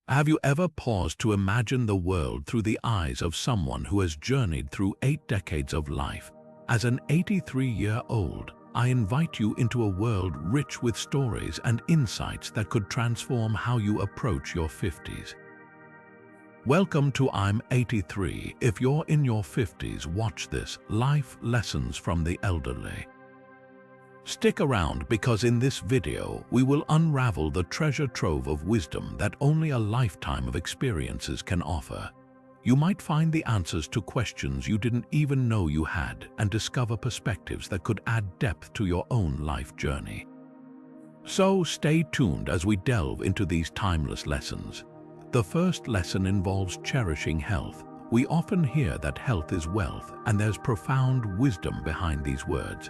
Have you ever paused to imagine the world through the eyes of someone who has journeyed through 8 decades of life? As an 83-year-old, I invite you into a world rich with stories and insights that could transform how you approach your 50s. Welcome to I'm 83. If you're in your 50s, watch this, Life Lessons from the Elderly. Stick around because in this video, we will unravel the treasure trove of wisdom that only a lifetime of experiences can offer. You might find the answers to questions you didn't even know you had and discover perspectives that could add depth to your own life journey. So stay tuned as we delve into these timeless lessons. The first lesson involves cherishing health. We often hear that health is wealth, and there's profound wisdom behind these words.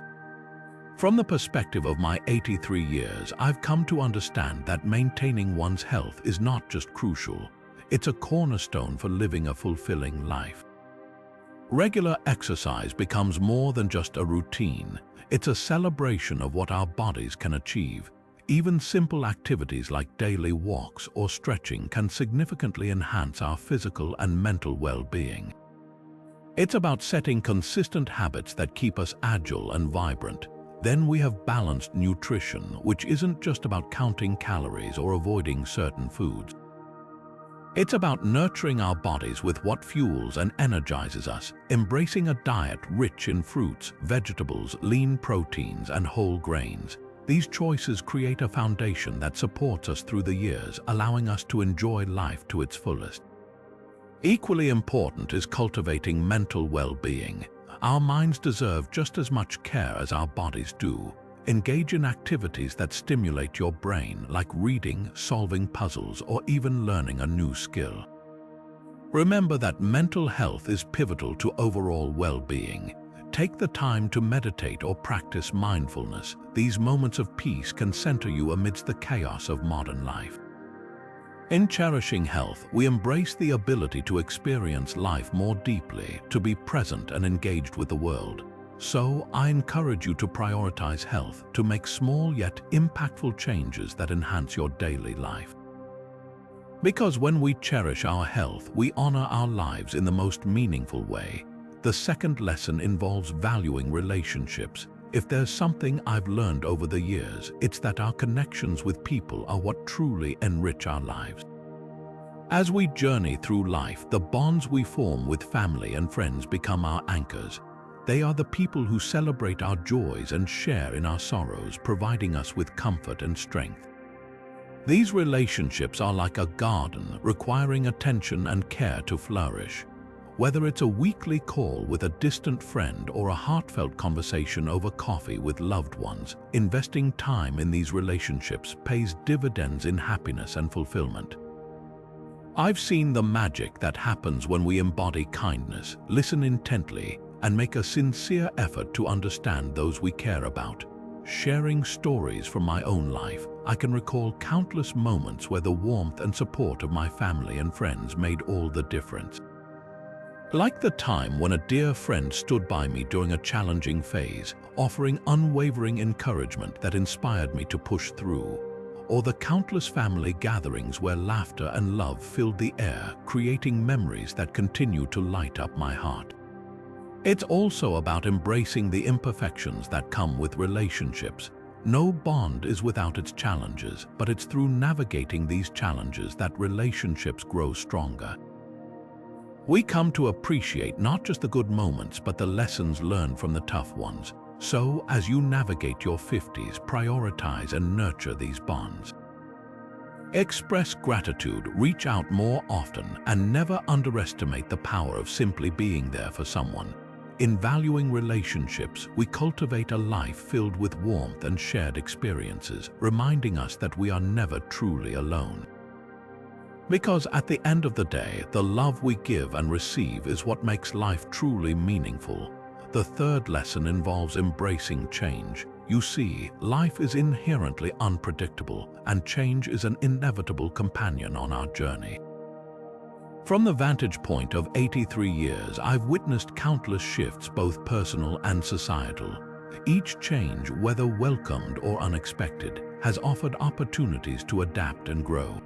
From the perspective of my 83 years, I've come to understand that maintaining one's health is not just crucial, it's a cornerstone for living a fulfilling life. Regular exercise becomes more than just a routine. It's a celebration of what our bodies can achieve. Even simple activities like daily walks or stretching can significantly enhance our physical and mental well-being. It's about setting consistent habits that keep us agile and vibrant. Then we have balanced nutrition, which isn't just about counting calories or avoiding certain foods. It's about nurturing our bodies with what fuels and energizes us, embracing a diet rich in fruits, vegetables, lean proteins, and whole grains. These choices create a foundation that supports us through the years, allowing us to enjoy life to its fullest. Equally important is cultivating mental well-being. Our minds deserve just as much care as our bodies do. Engage in activities that stimulate your brain, like reading, solving puzzles, or even learning a new skill. Remember that mental health is pivotal to overall well-being. Take the time to meditate or practice mindfulness. These moments of peace can center you amidst the chaos of modern life. In cherishing health, we embrace the ability to experience life more deeply, to be present and engaged with the world. So, I encourage you to prioritize health, to make small yet impactful changes that enhance your daily life. Because when we cherish our health, we honor our lives in the most meaningful way. The second lesson involves valuing relationships. If there's something I've learned over the years, it's that our connections with people are what truly enrich our lives. As we journey through life, the bonds we form with family and friends become our anchors. They are the people who celebrate our joys and share in our sorrows, providing us with comfort and strength. These relationships are like a garden, requiring attention and care to flourish. Whether it's a weekly call with a distant friend or a heartfelt conversation over coffee with loved ones, investing time in these relationships pays dividends in happiness and fulfillment. I've seen the magic that happens when we embody kindness, listen intently, and make a sincere effort to understand those we care about. Sharing stories from my own life, I can recall countless moments where the warmth and support of my family and friends made all the difference. Like the time when a dear friend stood by me during a challenging phase, offering unwavering encouragement that inspired me to push through, or the countless family gatherings where laughter and love filled the air, creating memories that continue to light up my heart. It's also about embracing the imperfections that come with relationships. No bond is without its challenges, but it's through navigating these challenges that relationships grow stronger. We come to appreciate not just the good moments, but the lessons learned from the tough ones. So, as you navigate your 50s, prioritize and nurture these bonds. Express gratitude, reach out more often, and never underestimate the power of simply being there for someone. In valuing relationships, we cultivate a life filled with warmth and shared experiences, reminding us that we are never truly alone. Because at the end of the day, the love we give and receive is what makes life truly meaningful. The third lesson involves embracing change. You see, life is inherently unpredictable, and change is an inevitable companion on our journey. From the vantage point of 83 years, I've witnessed countless shifts, both personal and societal. Each change, whether welcomed or unexpected, has offered opportunities to adapt and grow.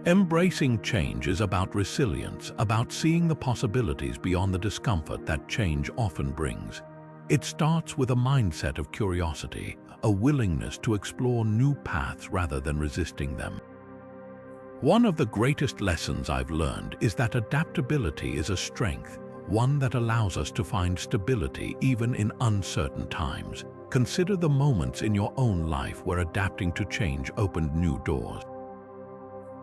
Embracing change is about resilience, about seeing the possibilities beyond the discomfort that change often brings. It starts with a mindset of curiosity, a willingness to explore new paths rather than resisting them. One of the greatest lessons I've learned is that adaptability is a strength, one that allows us to find stability even in uncertain times. Consider the moments in your own life where adapting to change opened new doors.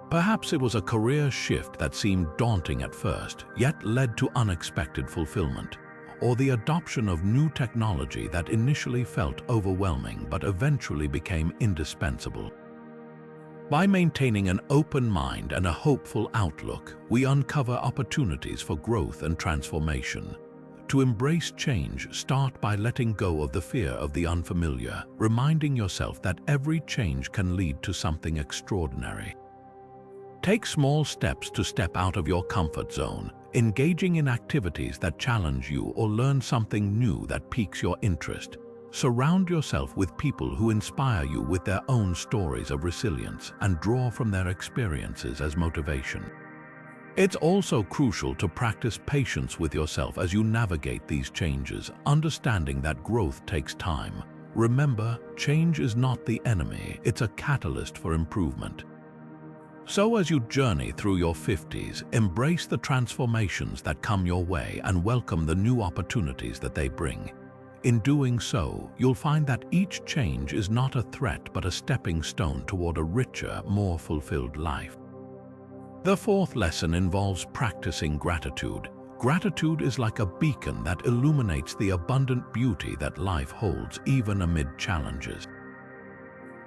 Perhaps it was a career shift that seemed daunting at first, yet led to unexpected fulfillment, or the adoption of new technology that initially felt overwhelming but eventually became indispensable. By maintaining an open mind and a hopeful outlook, we uncover opportunities for growth and transformation. To embrace change, start by letting go of the fear of the unfamiliar, reminding yourself that every change can lead to something extraordinary. Take small steps to step out of your comfort zone, engaging in activities that challenge you or learn something new that piques your interest. Surround yourself with people who inspire you with their own stories of resilience and draw from their experiences as motivation. It's also crucial to practice patience with yourself as you navigate these changes, understanding that growth takes time. Remember, change is not the enemy, it's a catalyst for improvement. So as you journey through your 50s, embrace the transformations that come your way and welcome the new opportunities that they bring. In doing so, you'll find that each change is not a threat but a stepping stone toward a richer, more fulfilled life. The fourth lesson involves practicing gratitude. Gratitude is like a beacon that illuminates the abundant beauty that life holds even amid challenges.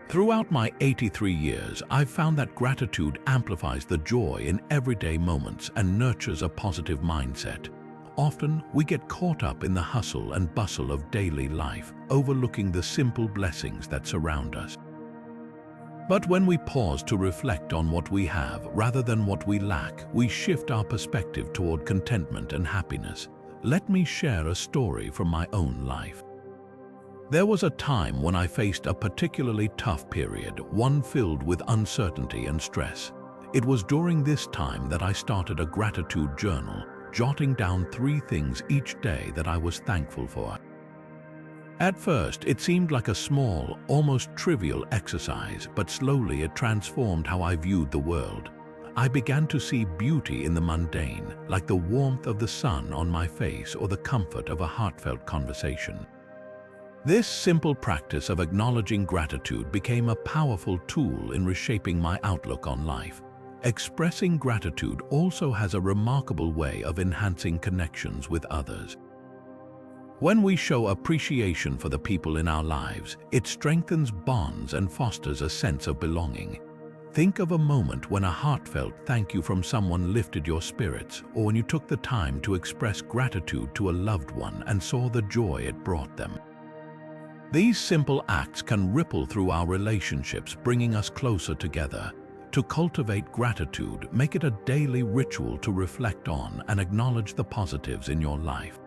Throughout my 83 years, I've found that gratitude amplifies the joy in everyday moments and nurtures a positive mindset. Often, we get caught up in the hustle and bustle of daily life, overlooking the simple blessings that surround us. But when we pause to reflect on what we have rather than what we lack, we shift our perspective toward contentment and happiness. Let me share a story from my own life. There was a time when I faced a particularly tough period, one filled with uncertainty and stress. It was during this time that I started a gratitude journal, jotting down 3 things each day that I was thankful for. At first, it seemed like a small, almost trivial exercise, but slowly it transformed how I viewed the world. I began to see beauty in the mundane, like the warmth of the sun on my face or the comfort of a heartfelt conversation. This simple practice of acknowledging gratitude became a powerful tool in reshaping my outlook on life. Expressing gratitude also has a remarkable way of enhancing connections with others. When we show appreciation for the people in our lives, it strengthens bonds and fosters a sense of belonging. Think of a moment when a heartfelt thank you from someone lifted your spirits, or when you took the time to express gratitude to a loved one and saw the joy it brought them. These simple acts can ripple through our relationships, bringing us closer together. To cultivate gratitude, make it a daily ritual to reflect on and acknowledge the positives in your life.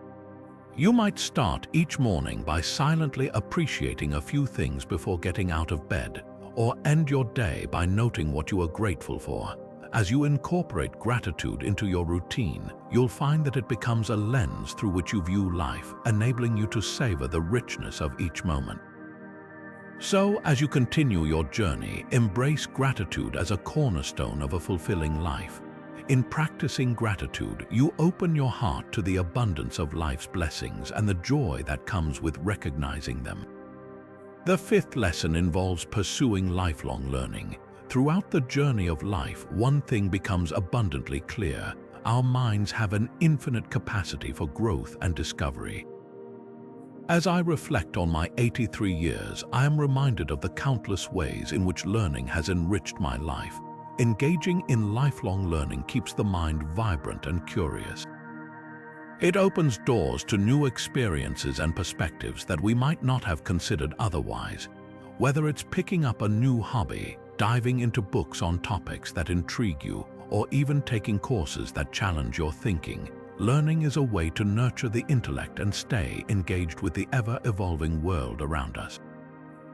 You might start each morning by silently appreciating a few things before getting out of bed, or end your day by noting what you are grateful for. As you incorporate gratitude into your routine, you'll find that it becomes a lens through which you view life, enabling you to savor the richness of each moment. So, as you continue your journey, embrace gratitude as a cornerstone of a fulfilling life. In practicing gratitude, you open your heart to the abundance of life's blessings and the joy that comes with recognizing them. The fifth lesson involves pursuing lifelong learning. Throughout the journey of life, one thing becomes abundantly clear: our minds have an infinite capacity for growth and discovery. As I reflect on my 83 years, I am reminded of the countless ways in which learning has enriched my life. Engaging in lifelong learning keeps the mind vibrant and curious. It opens doors to new experiences and perspectives that we might not have considered otherwise. Whether it's picking up a new hobby, diving into books on topics that intrigue you, or even taking courses that challenge your thinking, learning is a way to nurture the intellect and stay engaged with the ever-evolving world around us.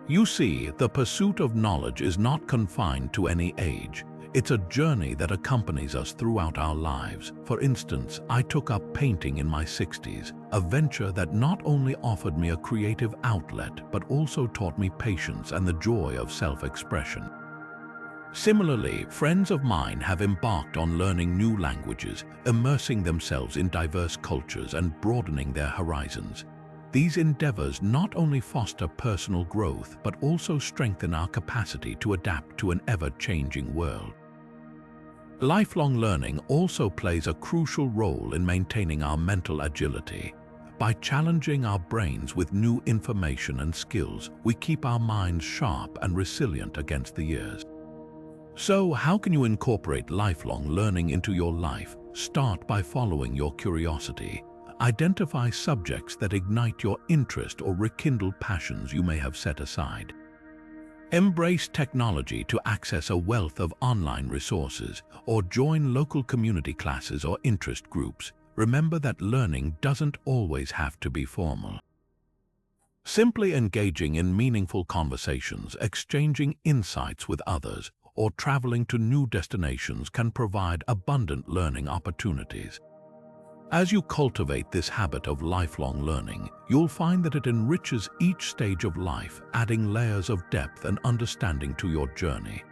You see, the pursuit of knowledge is not confined to any age. It's a journey that accompanies us throughout our lives. For instance, I took up painting in my 60s, a venture that not only offered me a creative outlet, but also taught me patience and the joy of self-expression. Similarly, friends of mine have embarked on learning new languages, immersing themselves in diverse cultures and broadening their horizons. These endeavors not only foster personal growth, but also strengthen our capacity to adapt to an ever-changing world. Lifelong learning also plays a crucial role in maintaining our mental agility. By challenging our brains with new information and skills, we keep our minds sharp and resilient against the years. So, how can you incorporate lifelong learning into your life? Start by following your curiosity. Identify subjects that ignite your interest or rekindle passions you may have set aside. Embrace technology to access a wealth of online resources, or join local community classes or interest groups. Remember that learning doesn't always have to be formal. Simply engaging in meaningful conversations, exchanging insights with others, or traveling to new destinations can provide abundant learning opportunities. As you cultivate this habit of lifelong learning, you'll find that it enriches each stage of life, adding layers of depth and understanding to your journey.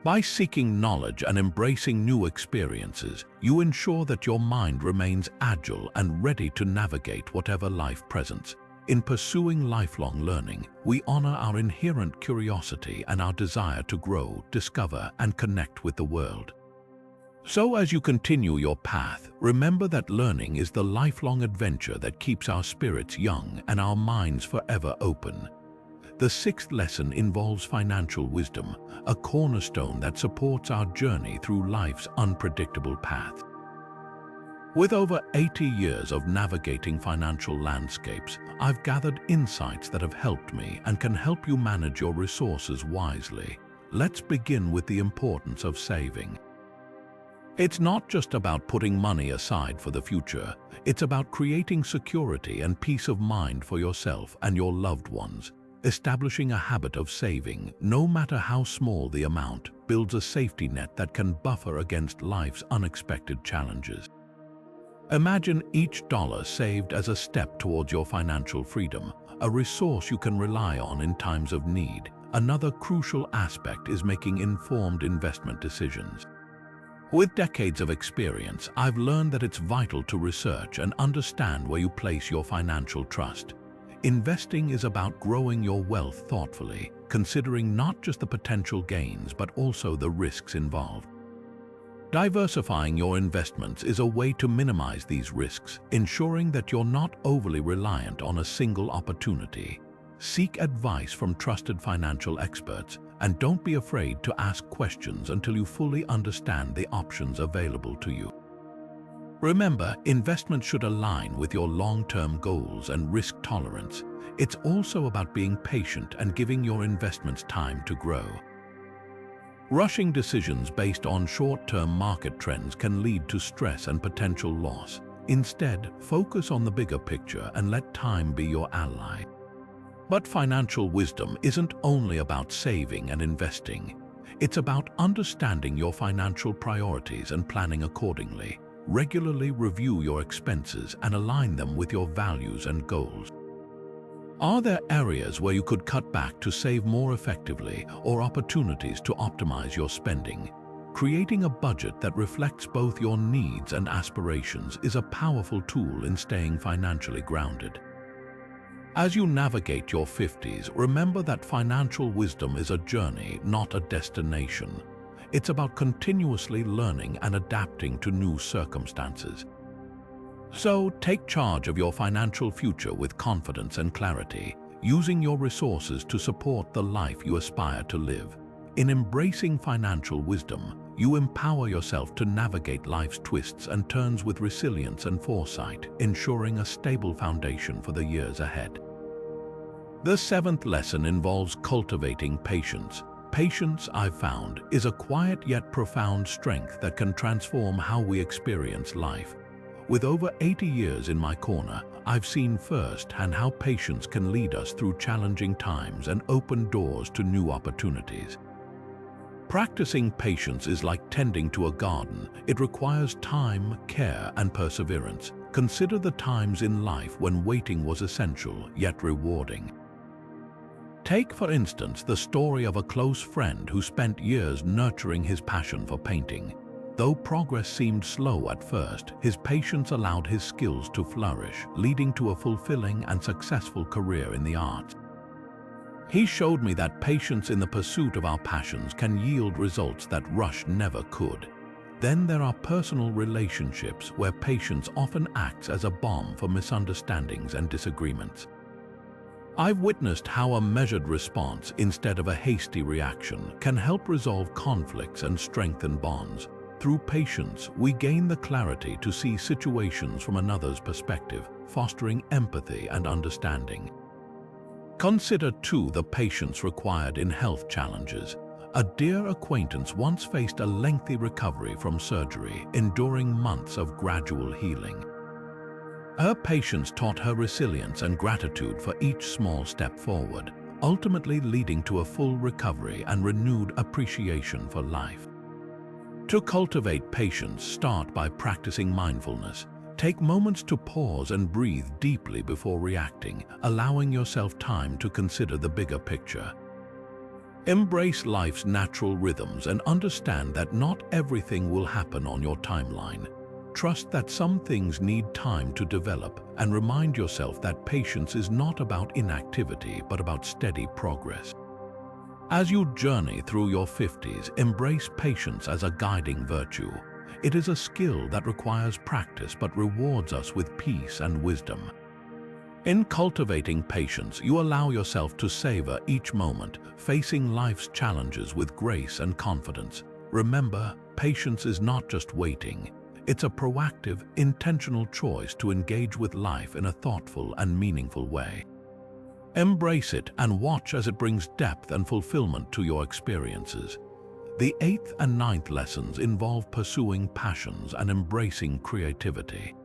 By seeking knowledge and embracing new experiences, you ensure that your mind remains agile and ready to navigate whatever life presents. In pursuing lifelong learning, we honor our inherent curiosity and our desire to grow, discover, and connect with the world. So as you continue your path, remember that learning is the lifelong adventure that keeps our spirits young and our minds forever open. The sixth lesson involves financial wisdom, a cornerstone that supports our journey through life's unpredictable path. With over 80 years of navigating financial landscapes, I've gathered insights that have helped me and can help you manage your resources wisely. Let's begin with the importance of saving. It's not just about putting money aside for the future, it's about creating security and peace of mind for yourself and your loved ones. Establishing a habit of saving, no matter how small the amount, builds a safety net that can buffer against life's unexpected challenges. Imagine each dollar saved as a step towards your financial freedom, a resource you can rely on in times of need. Another crucial aspect is making informed investment decisions. With decades of experience, I've learned that it's vital to research and understand where you place your financial trust. Investing is about growing your wealth thoughtfully, considering not just the potential gains but also the risks involved. Diversifying your investments is a way to minimize these risks, ensuring that you're not overly reliant on a single opportunity. Seek advice from trusted financial experts, and don't be afraid to ask questions until you fully understand the options available to you. Remember, investments should align with your long-term goals and risk tolerance. It's also about being patient and giving your investments time to grow. Rushing decisions based on short-term market trends can lead to stress and potential loss. Instead, focus on the bigger picture and let time be your ally. But financial wisdom isn't only about saving and investing. It's about understanding your financial priorities and planning accordingly. Regularly review your expenses and align them with your values and goals. Are there areas where you could cut back to save more effectively, or opportunities to optimize your spending? Creating a budget that reflects both your needs and aspirations is a powerful tool in staying financially grounded. As you navigate your 50s, remember that financial wisdom is a journey, not a destination. It's about continuously learning and adapting to new circumstances. So, take charge of your financial future with confidence and clarity, using your resources to support the life you aspire to live. In embracing financial wisdom, you empower yourself to navigate life's twists and turns with resilience and foresight, ensuring a stable foundation for the years ahead. The seventh lesson involves cultivating patience. Patience, I've found, is a quiet yet profound strength that can transform how we experience life. With over 80 years in my corner, I've seen firsthand how patience can lead us through challenging times and open doors to new opportunities. Practicing patience is like tending to a garden. It requires time, care, and perseverance. Consider the times in life when waiting was essential, yet rewarding. Take, for instance, the story of a close friend who spent years nurturing his passion for painting. Though progress seemed slow at first, his patience allowed his skills to flourish, leading to a fulfilling and successful career in the arts. He showed me that patience in the pursuit of our passions can yield results that rush never could. Then there are personal relationships where patience often acts as a balm for misunderstandings and disagreements. I've witnessed how a measured response instead of a hasty reaction can help resolve conflicts and strengthen bonds. Through patience, we gain the clarity to see situations from another's perspective, fostering empathy and understanding. Consider, too, the patience required in health challenges. A dear acquaintance once faced a lengthy recovery from surgery, enduring months of gradual healing. Her patience taught her resilience and gratitude for each small step forward, ultimately leading to a full recovery and renewed appreciation for life. To cultivate patience, start by practicing mindfulness. Take moments to pause and breathe deeply before reacting, allowing yourself time to consider the bigger picture. Embrace life's natural rhythms and understand that not everything will happen on your timeline. Trust that some things need time to develop, and remind yourself that patience is not about inactivity but about steady progress. As you journey through your 50s, embrace patience as a guiding virtue. It is a skill that requires practice but rewards us with peace and wisdom. In cultivating patience, you allow yourself to savor each moment, facing life's challenges with grace and confidence. Remember, patience is not just waiting. It's a proactive, intentional choice to engage with life in a thoughtful and meaningful way. Embrace it and watch as it brings depth and fulfillment to your experiences. The 8th and 9th lessons involve pursuing passions and embracing creativity.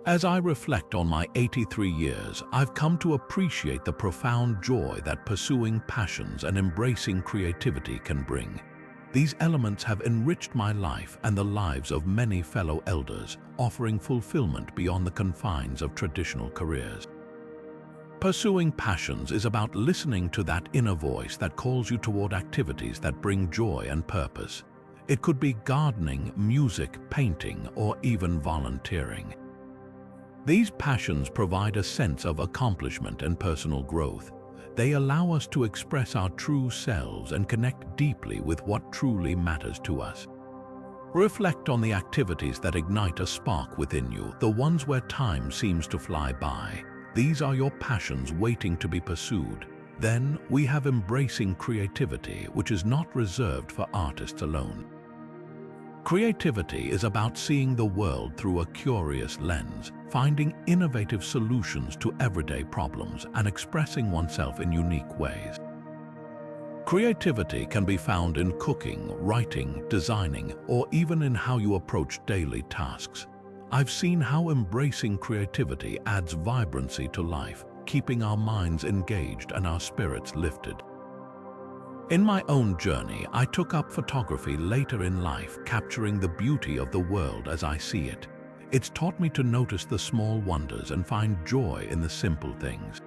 As I reflect on my 83 years, I've come to appreciate the profound joy that pursuing passions and embracing creativity can bring. These elements have enriched my life and the lives of many fellow elders, offering fulfillment beyond the confines of traditional careers. Pursuing passions is about listening to that inner voice that calls you toward activities that bring joy and purpose. It could be gardening, music, painting, or even volunteering. These passions provide a sense of accomplishment and personal growth. They allow us to express our true selves and connect deeply with what truly matters to us. Reflect on the activities that ignite a spark within you, the ones where time seems to fly by. These are your passions waiting to be pursued. Then we have embracing creativity, which is not reserved for artists alone. Creativity is about seeing the world through a curious lens, finding innovative solutions to everyday problems, and expressing oneself in unique ways. Creativity can be found in cooking, writing, designing, or even in how you approach daily tasks. I've seen how embracing creativity adds vibrancy to life, keeping our minds engaged and our spirits lifted. In my own journey, I took up photography later in life, capturing the beauty of the world as I see it. It's taught me to notice the small wonders and find joy in the simple things.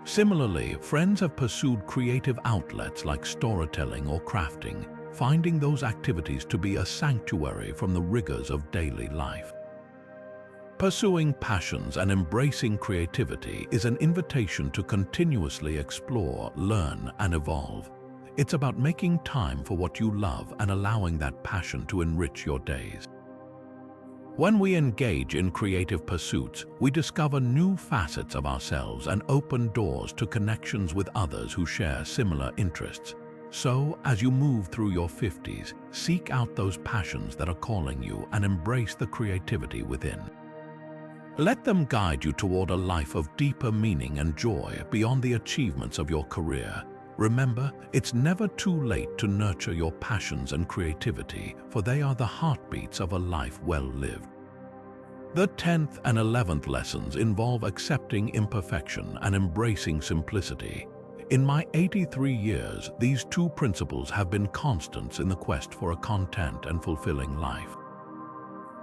Similarly, friends have pursued creative outlets like storytelling or crafting, finding those activities to be a sanctuary from the rigors of daily life. Pursuing passions and embracing creativity is an invitation to continuously explore, learn, and evolve. It's about making time for what you love and allowing that passion to enrich your days. When we engage in creative pursuits, we discover new facets of ourselves and open doors to connections with others who share similar interests. So, as you move through your 50s, seek out those passions that are calling you and embrace the creativity within. Let them guide you toward a life of deeper meaning and joy beyond the achievements of your career. Remember, it's never too late to nurture your passions and creativity, for they are the heartbeats of a life well lived. The 10th and 11th lessons involve accepting imperfection and embracing simplicity. In my 83 years, these two principles have been constants in the quest for a content and fulfilling life.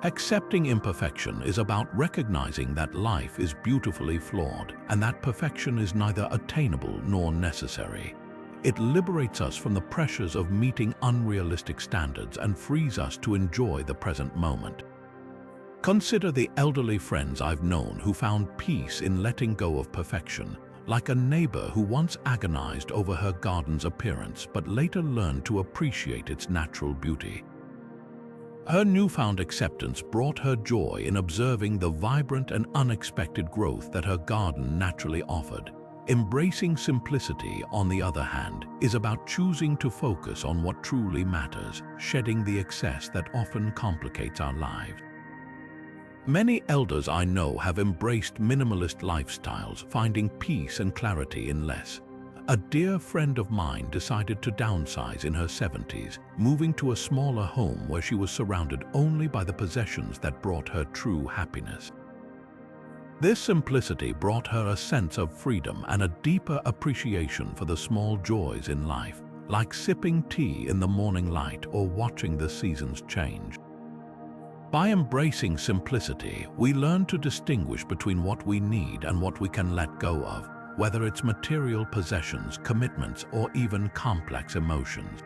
Accepting imperfection is about recognizing that life is beautifully flawed and that perfection is neither attainable nor necessary. It liberates us from the pressures of meeting unrealistic standards and frees us to enjoy the present moment. Consider the elderly friends I've known who found peace in letting go of perfection, like a neighbor who once agonized over her garden's appearance but later learned to appreciate its natural beauty. Her newfound acceptance brought her joy in observing the vibrant and unexpected growth that her garden naturally offered. Embracing simplicity, on the other hand, is about choosing to focus on what truly matters, shedding the excess that often complicates our lives. Many elders I know have embraced minimalist lifestyles, finding peace and clarity in less. A dear friend of mine decided to downsize in her 70s, moving to a smaller home where she was surrounded only by the possessions that brought her true happiness. This simplicity brought her a sense of freedom and a deeper appreciation for the small joys in life, like sipping tea in the morning light or watching the seasons change. By embracing simplicity, we learn to distinguish between what we need and what we can let go of, whether it's material possessions, commitments, or even complex emotions.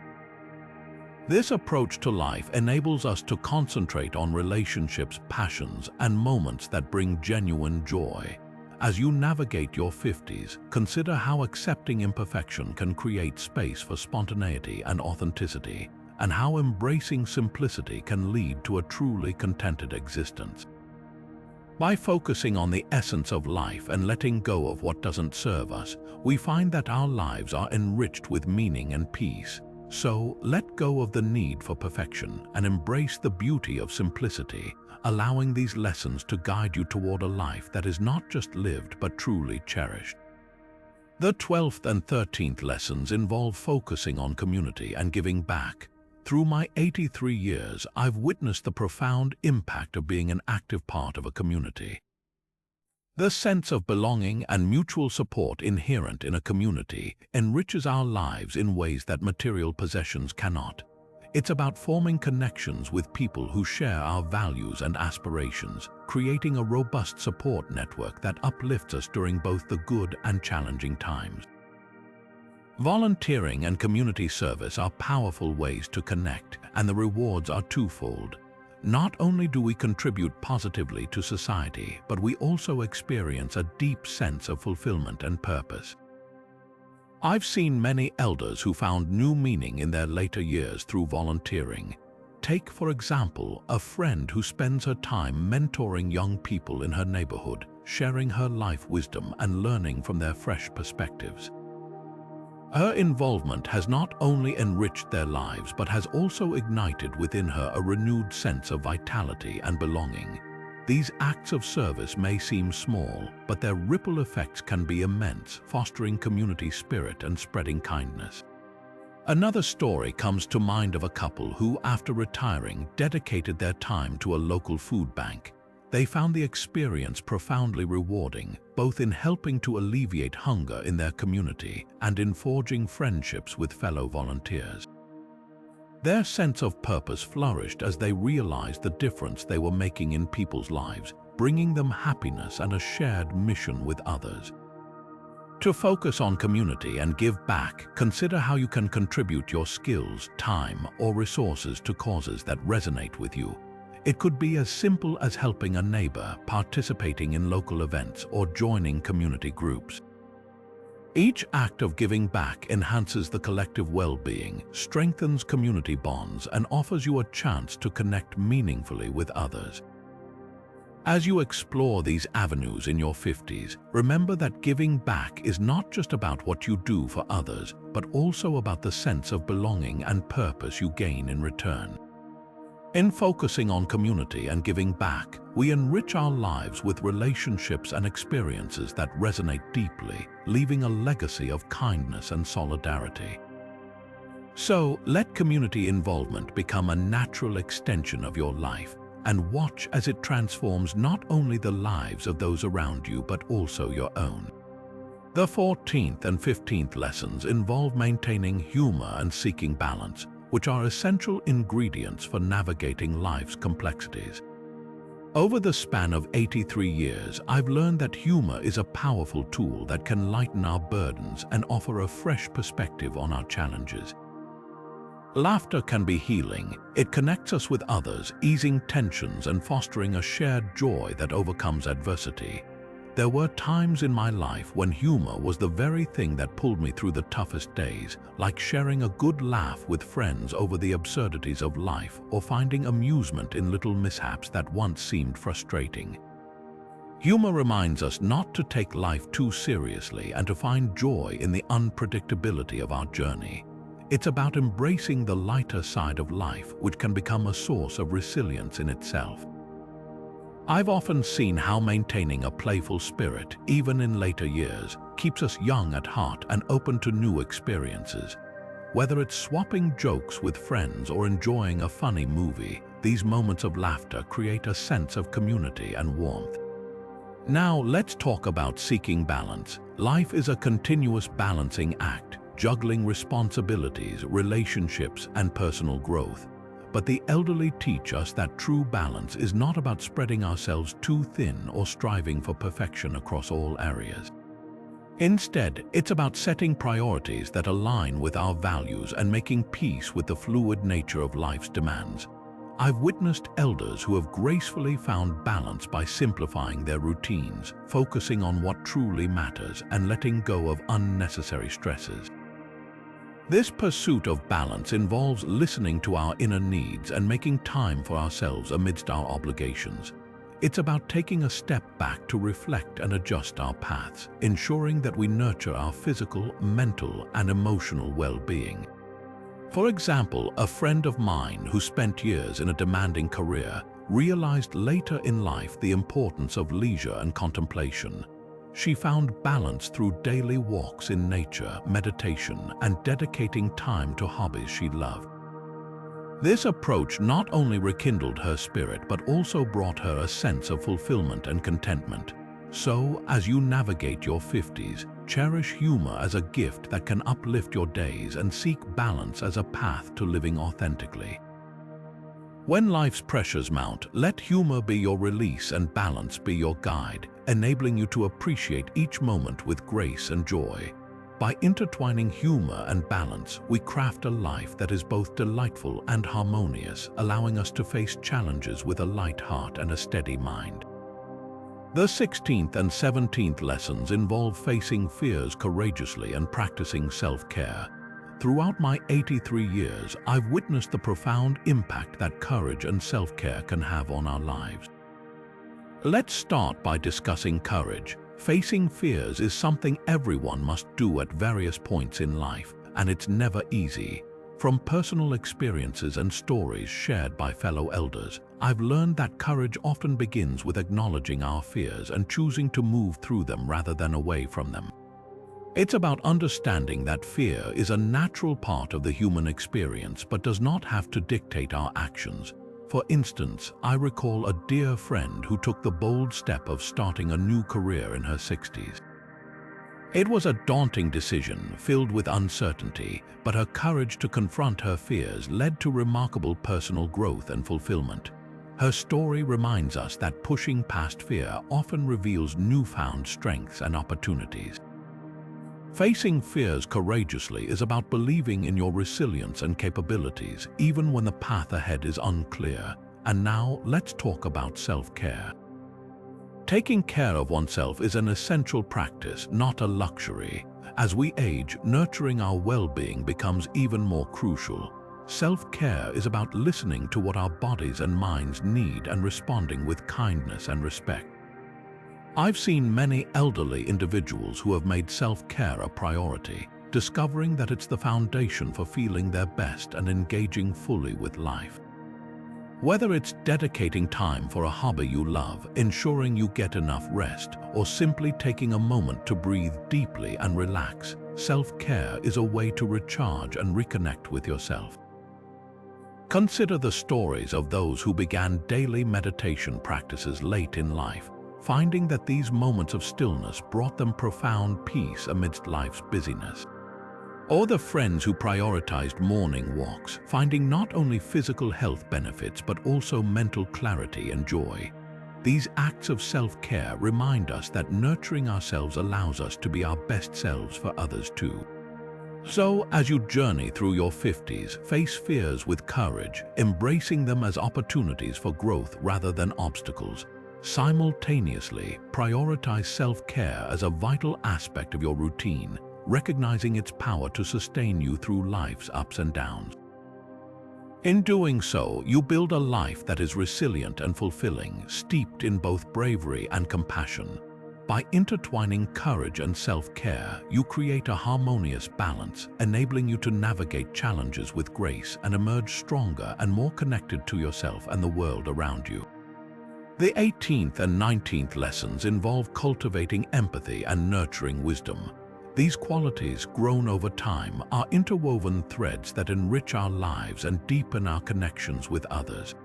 This approach to life enables us to concentrate on relationships, passions, and moments that bring genuine joy. As you navigate your 50s, consider how accepting imperfection can create space for spontaneity and authenticity, and how embracing simplicity can lead to a truly contented existence. By focusing on the essence of life and letting go of what doesn't serve us, we find that our lives are enriched with meaning and peace. So, let go of the need for perfection and embrace the beauty of simplicity, allowing these lessons to guide you toward a life that is not just lived but truly cherished. The 12th and 13th lessons involve focusing on community and giving back. Through my 83 years, I've witnessed the profound impact of being an active part of a community. The sense of belonging and mutual support inherent in a community enriches our lives in ways that material possessions cannot. It's about forming connections with people who share our values and aspirations, creating a robust support network that uplifts us during both the good and challenging times. Volunteering and community service are powerful ways to connect, and the rewards are twofold. Not only do we contribute positively to society, but we also experience a deep sense of fulfillment and purpose. I've seen many elders who found new meaning in their later years through volunteering. Take, for example, a friend who spends her time mentoring young people in her neighborhood, sharing her life wisdom and learning from their fresh perspectives. Her involvement has not only enriched their lives but has also ignited within her a renewed sense of vitality and belonging. These acts of service may seem small, but their ripple effects can be immense, fostering community spirit and spreading kindness. Another story comes to mind of a couple who, after retiring, dedicated their time to a local food bank. They found the experience profoundly rewarding, both in helping to alleviate hunger in their community and in forging friendships with fellow volunteers. Their sense of purpose flourished as they realized the difference they were making in people's lives, bringing them happiness and a shared mission with others. To focus on community and give back, consider how you can contribute your skills, time, or resources to causes that resonate with you. It could be as simple as helping a neighbor, participating in local events, or joining community groups. Each act of giving back enhances the collective well-being, strengthens community bonds, and offers you a chance to connect meaningfully with others. As you explore these avenues in your 50s, remember that giving back is not just about what you do for others, but also about the sense of belonging and purpose you gain in return. In focusing on community and giving back, we enrich our lives with relationships and experiences that resonate deeply, leaving a legacy of kindness and solidarity. So, let community involvement become a natural extension of your life, and watch as it transforms not only the lives of those around you but also your own. The 14th and 15th lessons involve maintaining humor and seeking balance, which are essential ingredients for navigating life's complexities. Over the span of 83 years, I've learned that humor is a powerful tool that can lighten our burdens and offer a fresh perspective on our challenges. Laughter can be healing. It connects us with others, easing tensions and fostering a shared joy that overcomes adversity. There were times in my life when humor was the very thing that pulled me through the toughest days, like sharing a good laugh with friends over the absurdities of life or finding amusement in little mishaps that once seemed frustrating. Humor reminds us not to take life too seriously and to find joy in the unpredictability of our journey. It's about embracing the lighter side of life, which can become a source of resilience in itself. I've often seen how maintaining a playful spirit, even in later years, keeps us young at heart and open to new experiences. Whether it's swapping jokes with friends or enjoying a funny movie, these moments of laughter create a sense of community and warmth. Now, let's talk about seeking balance. Life is a continuous balancing act, juggling responsibilities, relationships, and personal growth. But the elderly teach us that true balance is not about spreading ourselves too thin or striving for perfection across all areas. Instead, it's about setting priorities that align with our values and making peace with the fluid nature of life's demands. I've witnessed elders who have gracefully found balance by simplifying their routines, focusing on what truly matters, and letting go of unnecessary stresses. This pursuit of balance involves listening to our inner needs and making time for ourselves amidst our obligations. It's about taking a step back to reflect and adjust our paths, ensuring that we nurture our physical, mental, and emotional well-being. For example, a friend of mine who spent years in a demanding career realized later in life the importance of leisure and contemplation. She found balance through daily walks in nature, meditation, and dedicating time to hobbies she loved. This approach not only rekindled her spirit but also brought her a sense of fulfillment and contentment. So, as you navigate your 50s, cherish humor as a gift that can uplift your days and seek balance as a path to living authentically. When life's pressures mount, let humor be your release and balance be your guide, enabling you to appreciate each moment with grace and joy. By intertwining humor and balance, we craft a life that is both delightful and harmonious, allowing us to face challenges with a light heart and a steady mind. The 16th and 17th lessons involve facing fears courageously and practicing self-care. Throughout my 83 years, I've witnessed the profound impact that courage and self-care can have on our lives. Let's start by discussing courage. Facing fears is something everyone must do at various points in life, and it's never easy. From personal experiences and stories shared by fellow elders, I've learned that courage often begins with acknowledging our fears and choosing to move through them rather than away from them. It's about understanding that fear is a natural part of the human experience but does not have to dictate our actions. For instance, I recall a dear friend who took the bold step of starting a new career in her 60s. It was a daunting decision filled with uncertainty, but her courage to confront her fears led to remarkable personal growth and fulfillment. Her story reminds us that pushing past fear often reveals newfound strengths and opportunities. Facing fears courageously is about believing in your resilience and capabilities, even when the path ahead is unclear. And now, let's talk about self-care. Taking care of oneself is an essential practice, not a luxury. As we age, nurturing our well-being becomes even more crucial. Self-care is about listening to what our bodies and minds need and responding with kindness and respect. I've seen many elderly individuals who have made self-care a priority, discovering that it's the foundation for feeling their best and engaging fully with life. Whether it's dedicating time for a hobby you love, ensuring you get enough rest, or simply taking a moment to breathe deeply and relax, self-care is a way to recharge and reconnect with yourself. Consider the stories of those who began daily meditation practices late in life. finding that these moments of stillness brought them profound peace amidst life's busyness. Or the friends who prioritized morning walks, finding not only physical health benefits but also mental clarity and joy. These acts of self-care remind us that nurturing ourselves allows us to be our best selves for others too. So, as you journey through your 50s, face fears with courage, embracing them as opportunities for growth rather than obstacles. Simultaneously, prioritize self-care as a vital aspect of your routine, recognizing its power to sustain you through life's ups and downs. In doing so, you build a life that is resilient and fulfilling, steeped in both bravery and compassion. By intertwining courage and self-care, you create a harmonious balance, enabling you to navigate challenges with grace and emerge stronger and more connected to yourself and the world around you. The 18th and 19th lessons involve cultivating empathy and nurturing wisdom. These qualities, grown over time, are interwoven threads that enrich our lives and deepen our connections with others.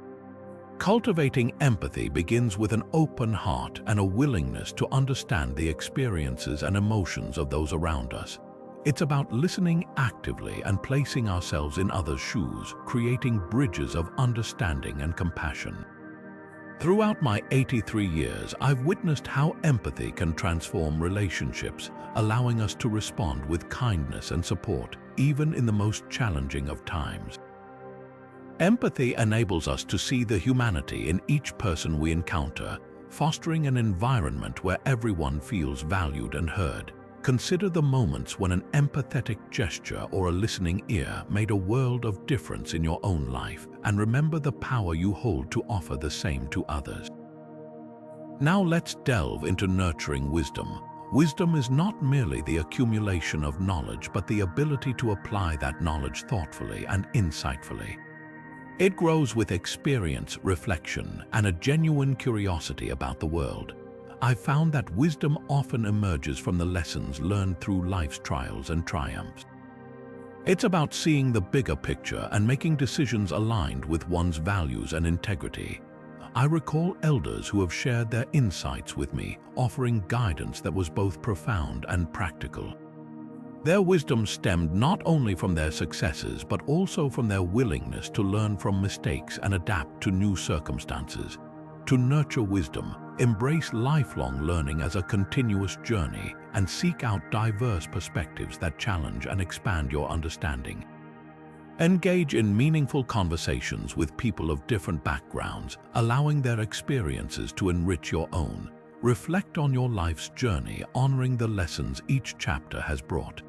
Cultivating empathy begins with an open heart and a willingness to understand the experiences and emotions of those around us. It's about listening actively and placing ourselves in others' shoes, creating bridges of understanding and compassion. Throughout my 83 years, I've witnessed how empathy can transform relationships, allowing us to respond with kindness and support, even in the most challenging of times. Empathy enables us to see the humanity in each person we encounter, fostering an environment where everyone feels valued and heard. Consider the moments when an empathetic gesture or a listening ear made a world of difference in your own life, and remember the power you hold to offer the same to others. Now let's delve into nurturing wisdom. Wisdom is not merely the accumulation of knowledge, but the ability to apply that knowledge thoughtfully and insightfully. It grows with experience, reflection, and a genuine curiosity about the world. I've found that wisdom often emerges from the lessons learned through life's trials and triumphs. It's about seeing the bigger picture and making decisions aligned with one's values and integrity. I recall elders who have shared their insights with me, offering guidance that was both profound and practical. Their wisdom stemmed not only from their successes, but also from their willingness to learn from mistakes and adapt to new circumstances. To nurture wisdom, embrace lifelong learning as a continuous journey and seek out diverse perspectives that challenge and expand your understanding. Engage in meaningful conversations with people of different backgrounds, allowing their experiences to enrich your own. Reflect on your life's journey, honoring the lessons each chapter has brought.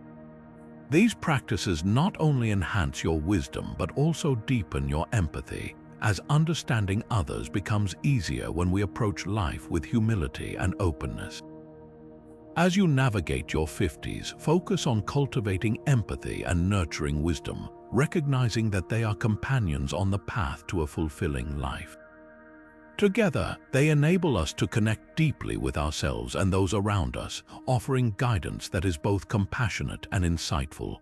These practices not only enhance your wisdom but also deepen your empathy, as understanding others becomes easier when we approach life with humility and openness. As you navigate your 50s, focus on cultivating empathy and nurturing wisdom, recognizing that they are companions on the path to a fulfilling life. Together, they enable us to connect deeply with ourselves and those around us, offering guidance that is both compassionate and insightful.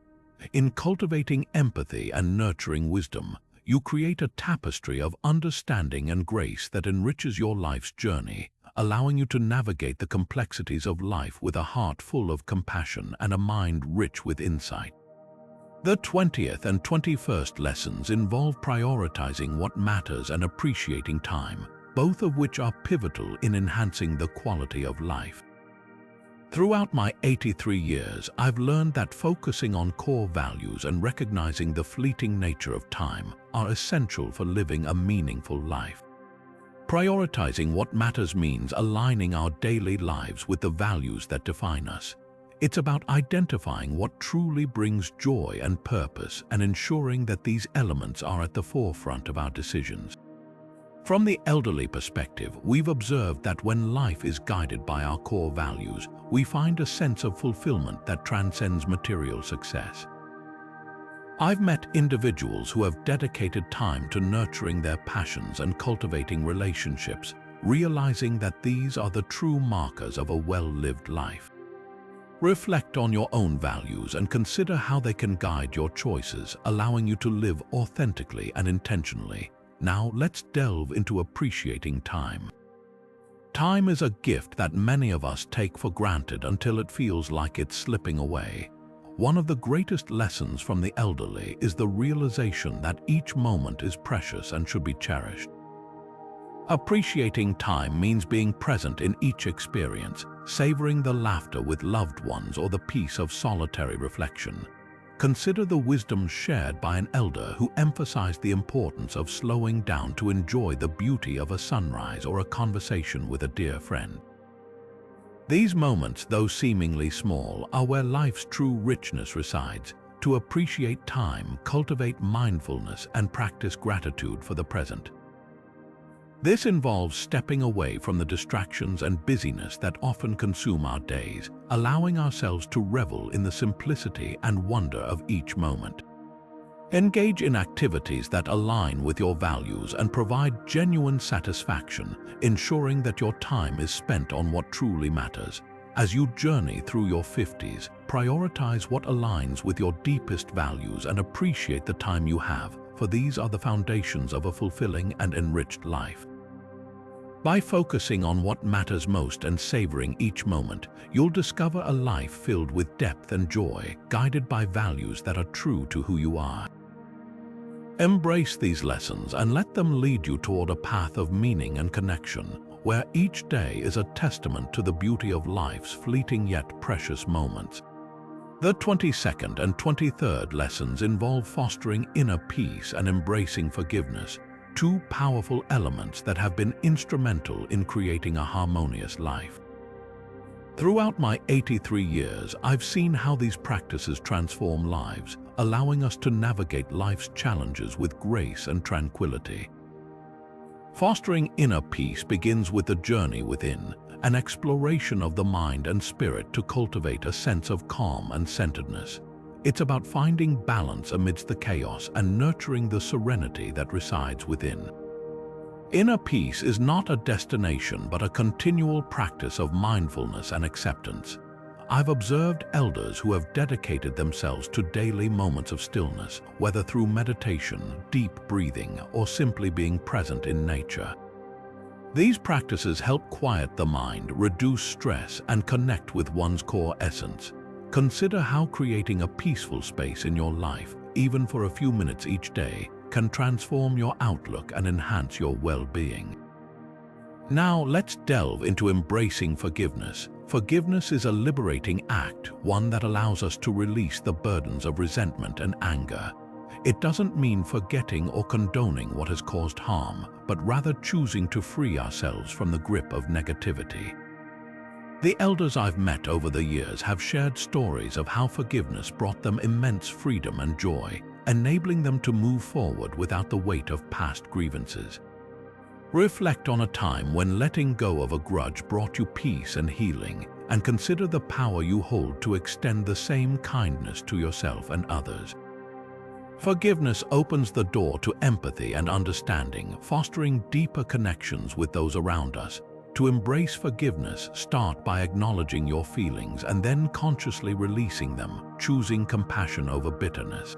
In cultivating empathy and nurturing wisdom, you create a tapestry of understanding and grace that enriches your life's journey, allowing you to navigate the complexities of life with a heart full of compassion and a mind rich with insight. The 20th and 21st lessons involve prioritizing what matters and appreciating time, both of which are pivotal in enhancing the quality of life. Throughout my 83 years, I've learned that focusing on core values and recognizing the fleeting nature of time are essential for living a meaningful life. Prioritizing what matters means aligning our daily lives with the values that define us. It's about identifying what truly brings joy and purpose and ensuring that these elements are at the forefront of our decisions. From the elderly perspective, we've observed that when life is guided by our core values, we find a sense of fulfillment that transcends material success. I've met individuals who have dedicated time to nurturing their passions and cultivating relationships, realizing that these are the true markers of a well-lived life. Reflect on your own values and consider how they can guide your choices, allowing you to live authentically and intentionally. Now let's delve into appreciating time. Time is a gift that many of us take for granted until it feels like it's slipping away. One of the greatest lessons from the elderly is the realization that each moment is precious and should be cherished. Appreciating time means being present in each experience, savoring the laughter with loved ones or the peace of solitary reflection. Consider the wisdom shared by an elder who emphasized the importance of slowing down to enjoy the beauty of a sunrise or a conversation with a dear friend. These moments, though seemingly small, are where life's true richness resides. To appreciate time, cultivate mindfulness, and practice gratitude for the present. This involves stepping away from the distractions and busyness that often consume our days, allowing ourselves to revel in the simplicity and wonder of each moment. Engage in activities that align with your values and provide genuine satisfaction, ensuring that your time is spent on what truly matters. As you journey through your 50s, prioritize what aligns with your deepest values and appreciate the time you have, for these are the foundations of a fulfilling and enriched life. By focusing on what matters most and savoring each moment, you'll discover a life filled with depth and joy, guided by values that are true to who you are. Embrace these lessons and let them lead you toward a path of meaning and connection, where each day is a testament to the beauty of life's fleeting yet precious moments. The 22nd and 23rd lessons involve fostering inner peace and embracing forgiveness, two powerful elements that have been instrumental in creating a harmonious life. Throughout my 83 years, I've seen how these practices transform lives, allowing us to navigate life's challenges with grace and tranquility. Fostering inner peace begins with a journey within, an exploration of the mind and spirit to cultivate a sense of calm and centeredness. It's about finding balance amidst the chaos and nurturing the serenity that resides within. Inner peace is not a destination but a continual practice of mindfulness and acceptance. I've observed elders who have dedicated themselves to daily moments of stillness, whether through meditation, deep breathing, or simply being present in nature. These practices help quiet the mind, reduce stress, and connect with one's core essence. Consider how creating a peaceful space in your life, even for a few minutes each day, can transform your outlook and enhance your well-being. Now let's delve into embracing forgiveness. Forgiveness is a liberating act, one that allows us to release the burdens of resentment and anger. It doesn't mean forgetting or condoning what has caused harm, but rather choosing to free ourselves from the grip of negativity. The elders I've met over the years have shared stories of how forgiveness brought them immense freedom and joy, enabling them to move forward without the weight of past grievances. Reflect on a time when letting go of a grudge brought you peace and healing, and consider the power you hold to extend the same kindness to yourself and others. Forgiveness opens the door to empathy and understanding, fostering deeper connections with those around us. To embrace forgiveness, start by acknowledging your feelings and then consciously releasing them, choosing compassion over bitterness.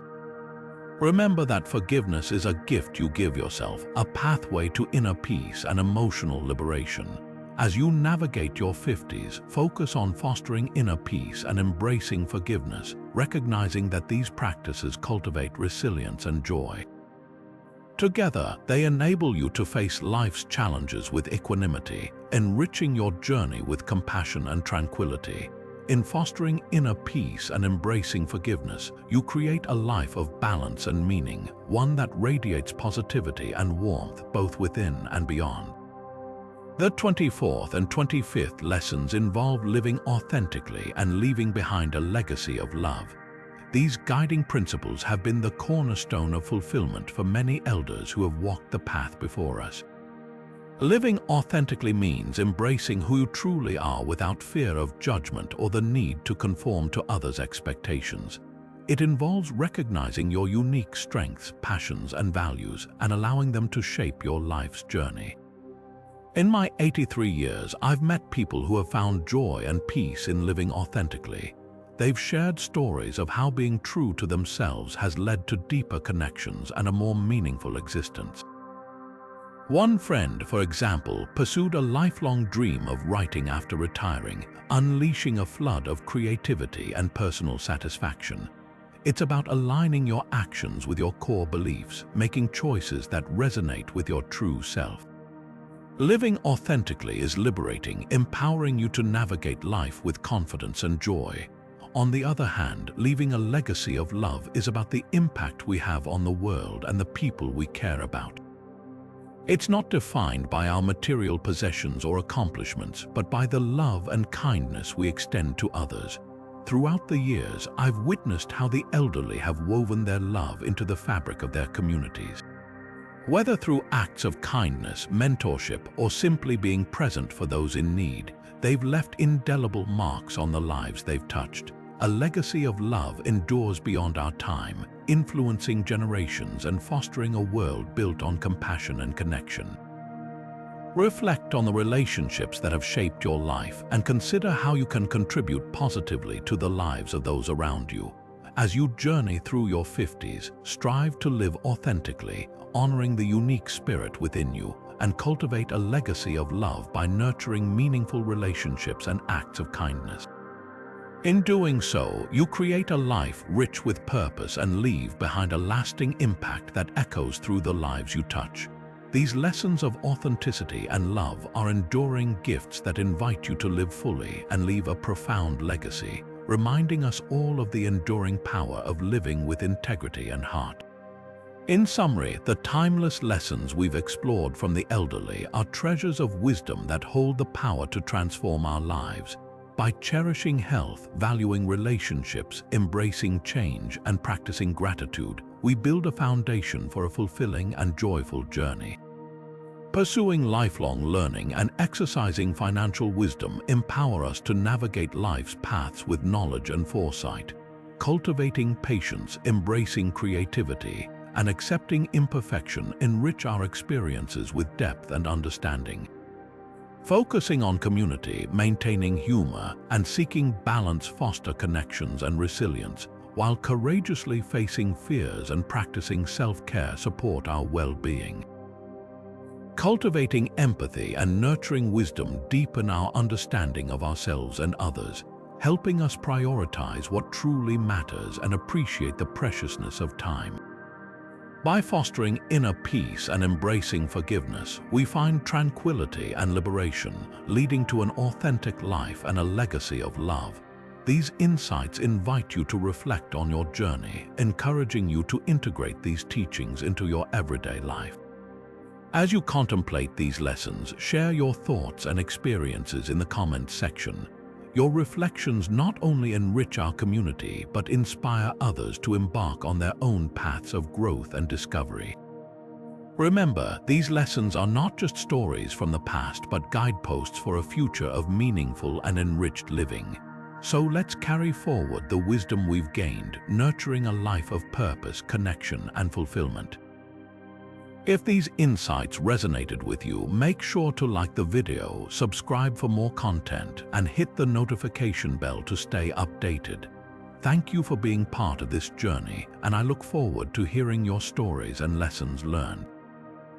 Remember that forgiveness is a gift you give yourself, a pathway to inner peace and emotional liberation. As you navigate your 50s, focus on fostering inner peace and embracing forgiveness, recognizing that these practices cultivate resilience and joy. Together, they enable you to face life's challenges with equanimity, enriching your journey with compassion and tranquility. In fostering inner peace and embracing forgiveness, you create a life of balance and meaning, one that radiates positivity and warmth both within and beyond. The 24th and 25th lessons involve living authentically and leaving behind a legacy of love. These guiding principles have been the cornerstone of fulfillment for many elders who have walked the path before us. Living authentically means embracing who you truly are without fear of judgment or the need to conform to others' expectations. It involves recognizing your unique strengths, passions, and values and allowing them to shape your life's journey. In my 83 years, I've met people who have found joy and peace in living authentically. They've shared stories of how being true to themselves has led to deeper connections and a more meaningful existence. One friend, for example, pursued a lifelong dream of writing after retiring, unleashing a flood of creativity and personal satisfaction. It's about aligning your actions with your core beliefs, making choices that resonate with your true self. Living authentically is liberating, empowering you to navigate life with confidence and joy. On the other hand, leaving a legacy of love is about the impact we have on the world and the people we care about. It's not defined by our material possessions or accomplishments, but by the love and kindness we extend to others. Throughout the years, I've witnessed how the elderly have woven their love into the fabric of their communities. Whether through acts of kindness, mentorship, or simply being present for those in need, they've left indelible marks on the lives they've touched. A legacy of love endures beyond our time, influencing generations and fostering a world built on compassion and connection. Reflect on the relationships that have shaped your life and consider how you can contribute positively to the lives of those around you. As you journey through your 50s, strive to live authentically, honoring the unique spirit within you, and cultivate a legacy of love by nurturing meaningful relationships and acts of kindness. In doing so, you create a life rich with purpose and leave behind a lasting impact that echoes through the lives you touch. These lessons of authenticity and love are enduring gifts that invite you to live fully and leave a profound legacy, reminding us all of the enduring power of living with integrity and heart. In summary, the timeless lessons we've explored from the elderly are treasures of wisdom that hold the power to transform our lives. By cherishing health, valuing relationships, embracing change, and practicing gratitude, we build a foundation for a fulfilling and joyful journey. Pursuing lifelong learning and exercising financial wisdom empower us to navigate life's paths with knowledge and foresight. Cultivating patience, embracing creativity, and accepting imperfection enrich our experiences with depth and understanding. Focusing on community, maintaining humor, and seeking balance foster connections and resilience, while courageously facing fears and practicing self-care support our well-being. Cultivating empathy and nurturing wisdom deepen our understanding of ourselves and others, helping us prioritize what truly matters and appreciate the preciousness of time. By fostering inner peace and embracing forgiveness, we find tranquility and liberation, leading to an authentic life and a legacy of love. These insights invite you to reflect on your journey, encouraging you to integrate these teachings into your everyday life. As you contemplate these lessons, share your thoughts and experiences in the comments section. Your reflections not only enrich our community, but inspire others to embark on their own paths of growth and discovery. Remember, these lessons are not just stories from the past, but guideposts for a future of meaningful and enriched living. So let's carry forward the wisdom we've gained, nurturing a life of purpose, connection, and fulfillment. If these insights resonated with you, make sure to like the video, subscribe for more content, and hit the notification bell to stay updated. Thank you for being part of this journey, and I look forward to hearing your stories and lessons learned.